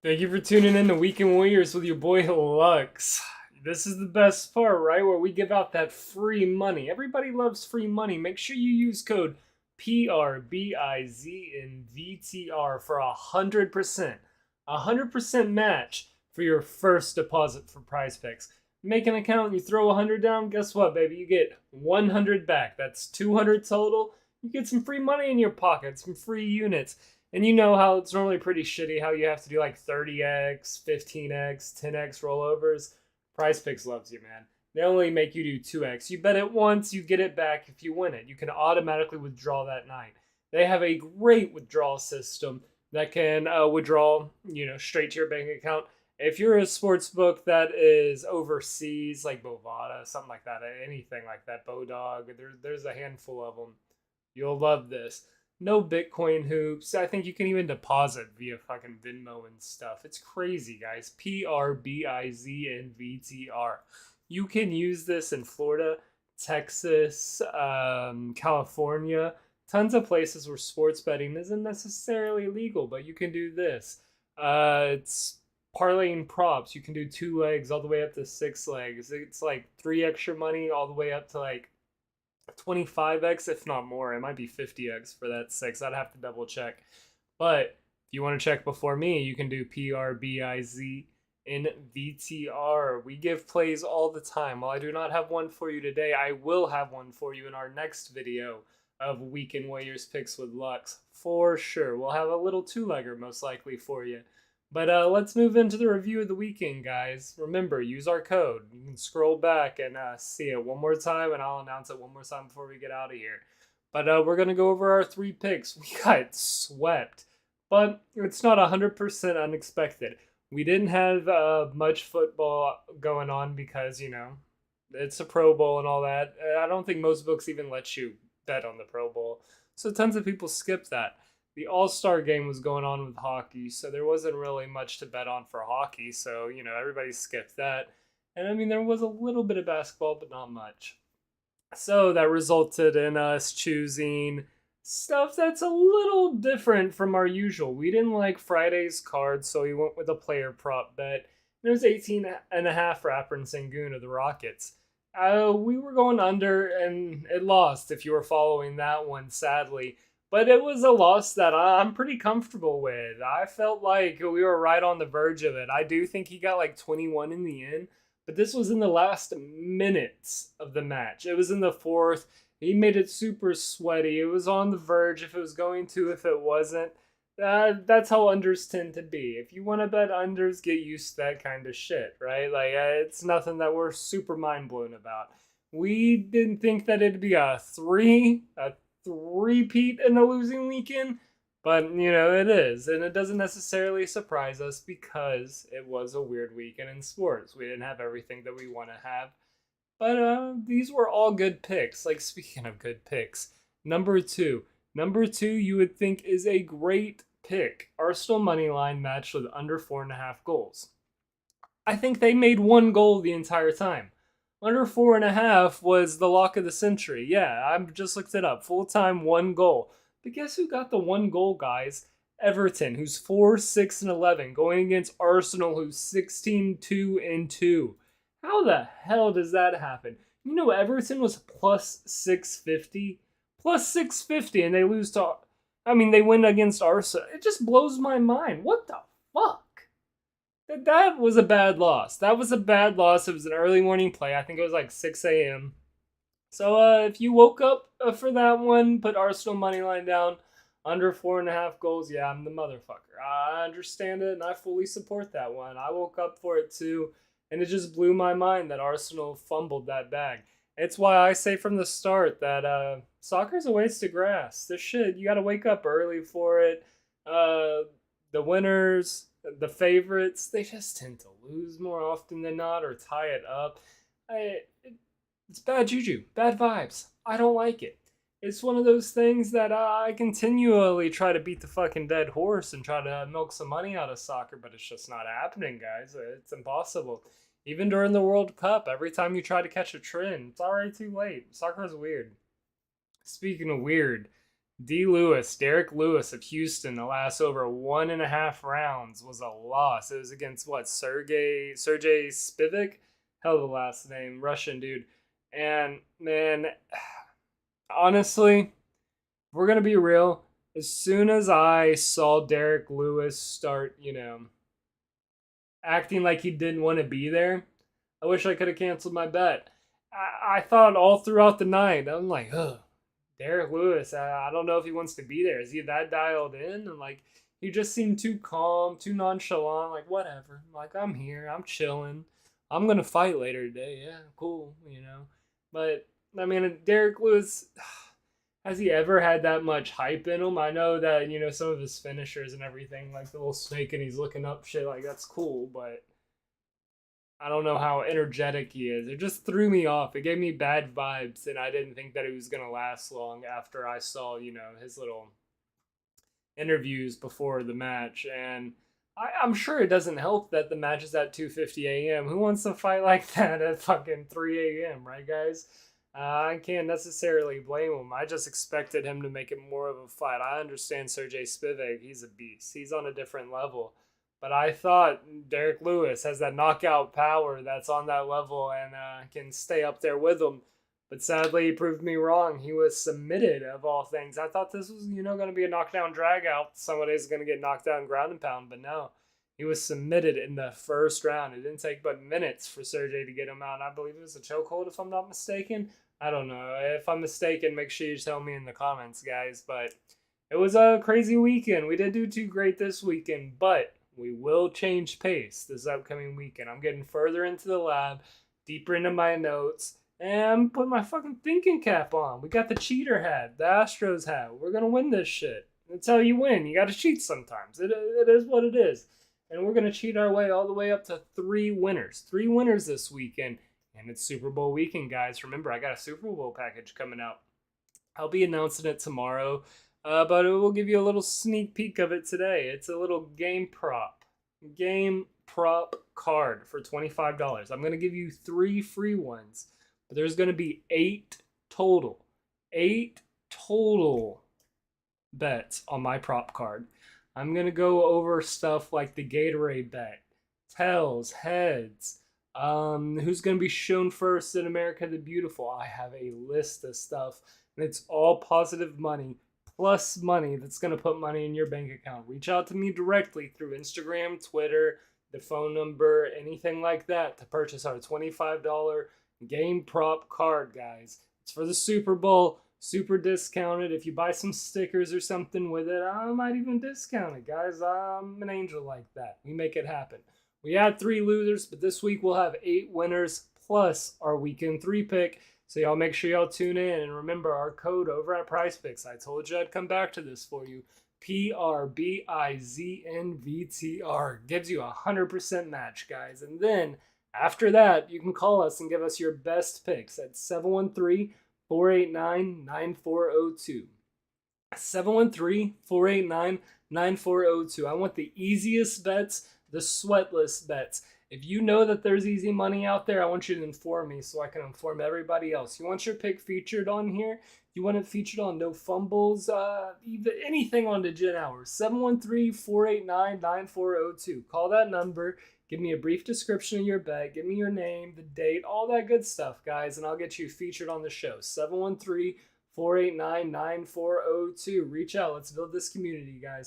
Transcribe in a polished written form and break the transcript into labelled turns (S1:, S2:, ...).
S1: Thank you for tuning in to Weekend Warriors with your boy Lux. This is the best part, right? Where we give out that free money. Everybody loves free money. Make sure you use code PRBIZ in VTR for 100%. 100% match for your first deposit for Prize Picks. Make an account, you throw 100 down, guess what, baby? You get 100 back. That's 200 total. You get some free money in your pocket, some free units. And you know how it's normally pretty shitty how you have to do like 30x, 15x, 10x rollovers. Prize Picks loves you, man. They only make you do 2x. You bet it once, you get it back if you win it. You can automatically withdraw that night. They have a great withdrawal system that can withdraw, straight to your bank account. If you're a sports book that is overseas, like Bovada, something like that, anything like that, Bodog, there's a handful of them. You'll love this. No Bitcoin hoops. I think you can even deposit via fucking Venmo and stuff. It's crazy, guys. PRBIZ and VTR. You can use this in Florida, Texas, California, tons of places where sports betting isn't necessarily legal, but you can do this. It's parlaying props. You can do 2 legs all the way up to 6 legs. It's like 3 extra money all the way up to like 25x, if not more. It might be 50x for that 6. I'd have to double check. But if you want to check before me, you can do PRBIZ in VTR. We give plays all the time. While I do not have one for you today, I will have one for you in our next video of Weekend Warriors picks with Lux. For sure. We'll have a little 2-legger most likely for you. But let's move into the review of the weekend, guys. Remember, use our code. You can scroll back and see it one more time, and I'll announce it one more time before we get out of here. But we're going to go over our 3 picks. We got swept, but it's not 100% unexpected. We didn't have much football going on because, it's a Pro Bowl and all that. I don't think most books even let you bet on the Pro Bowl. So tons of people skip that. The All-Star game was going on with hockey, so there wasn't really much to bet on for hockey, so, everybody skipped that. And, I mean, there was a little bit of basketball, but not much. So that resulted in us choosing stuff that's a little different from our usual. We didn't like Friday's cards, so we went with a player prop bet. And it was 18.5 for Apper and Sengun of the Rockets. We were going under, and it lost if you were following that one, sadly. But it was a loss that I'm pretty comfortable with. I felt like we were right on the verge of it. I do think he got like 21 in the end, but this was in the last minutes of the match. It was in the 4th. He made it super sweaty. It was on the verge if it was going to, if it wasn't. That's how unders tend to be. If you want to bet unders, get used to that kind of shit, right? Like, it's nothing that we're super mind blown about. We didn't think that it'd be a repeat in a losing weekend, but it is, and it doesn't necessarily surprise us because it was a weird weekend in sports. We didn't have everything that we want to have, but these were all good picks. Like, speaking of good picks, number two you would think is a great pick. Arsenal money line matched with under 4.5 goals. I think they made 1 goal the entire time. Under 4.5 was the lock of the century. Yeah, I just looked it up. Full time, 1 goal. But guess who got the 1 goal, guys? Everton, who's 4-6-11, going against Arsenal, who's 16-2-2. How the hell does that happen? Everton was plus 650. Plus 650, and they lose to... they win against Arsenal. It just blows my mind. What the fuck? That was a bad loss. It was an early morning play. I think it was like 6 a.m. So if you woke up for that one, put Arsenal money line down, under 4.5 goals, yeah, I'm the motherfucker. I understand it, and I fully support that one. I woke up for it too, and it just blew my mind that Arsenal fumbled that bag. It's why I say from the start that soccer's a waste of grass. This shit, you gotta wake up early for it. The winners... the favorites, they just tend to lose more often than not or tie it up. It's bad juju, bad vibes. I don't like it. It's one of those things that I continually try to beat the fucking dead horse and try to milk some money out of soccer, but it's just not happening, guys. It's impossible. Even during the World Cup, every time you try to catch a trend, it's already too late. Soccer is weird. Speaking of weird, Derek Lewis of Houston, the last over 1.5 rounds was a loss. It was against what, Sergey Spivak? Hell of a last name, Russian dude. And man, honestly, we're gonna be real. As soon as I saw Derek Lewis start, acting like he didn't want to be there, I wish I could have canceled my bet. I thought all throughout the night, I'm like, ugh, Derek Lewis, I don't know if he wants to be there. Is he that dialed in? And like, he just seemed too calm, too nonchalant. Like, whatever. Like, I'm here. I'm chilling. I'm gonna fight later today. Yeah, cool. But I mean, Derek Lewis, has he ever had that much hype in him? I know that some of his finishers and everything, like the little snake and he's looking up shit. Like, that's cool, but I don't know how energetic he is. It just threw me off. It gave me bad vibes, and I didn't think that it was gonna last long after I saw, his little interviews before the match. And I'm sure it doesn't help that the match is at 2:50 a.m. Who wants to fight like that at fucking 3 a.m., right, guys? I can't necessarily blame him. I just expected him to make it more of a fight. I understand Sergey Spivak. He's a beast. He's on a different level. But I thought Derek Lewis has that knockout power that's on that level and can stay up there with him. But sadly, he proved me wrong. He was submitted, of all things. I thought this was, going to be a knockdown drag out. Somebody's going to get knocked down ground and pound. But no, he was submitted in the first round. It didn't take but minutes for Sergey to get him out. And I believe it was a chokehold, if I'm not mistaken. I don't know. If I'm mistaken, make sure you tell me in the comments, guys. But it was a crazy weekend. We didn't do too great this weekend, but we will change pace this upcoming weekend. I'm getting further into the lab, deeper into my notes, and I'm putting my fucking thinking cap on. We got the cheater hat, the Astros hat. We're going to win this shit. That's how you win. You got to cheat sometimes. It is what it is. And we're going to cheat our way all the way up to 3 winners. 3 winners this weekend. And it's Super Bowl weekend, guys. Remember, I got a Super Bowl package coming out. I'll be announcing it tomorrow, but we'll give you a little sneak peek of it today. It's a little game prop card for $25. I'm going to give you 3 free ones, but there's going to be 8 total. 8 total bets on my prop card. I'm going to go over stuff like the Gatorade bet, tails, heads, who's going to be shown first in America the Beautiful. I have a list of stuff, and it's all positive money, plus money that's going to put money in your bank account. Reach out to me directly through Instagram, Twitter, the phone number, anything like that to purchase our $25 game prop card, guys. It's for the Super Bowl, super discounted. If you buy some stickers or something with it, I might even discount it, guys. I'm an angel like that. We make it happen. We had 3 losers, but this week we'll have 8 winners plus our weekend 3 pick. So y'all make sure y'all tune in. And remember our code over at PrizePicks. I told you I'd come back to this for you. PRBIZNVTR gives you a 100% match, guys. And then after that, you can call us and give us your best picks at 713-489-9402. 713-489-9402. I want the easiest bets, the sweatless bets. If you know that there's easy money out there, I want you to inform me so I can inform everybody else. You want your pick featured on here? You want it featured on No Fumbles? Even anything on Degen Hours. 713-489-9402. Call that number. Give me a brief description of your bet. Give me your name, the date, all that good stuff, guys, and I'll get you featured on the show. 713-489-9402. Reach out. Let's build this community, guys.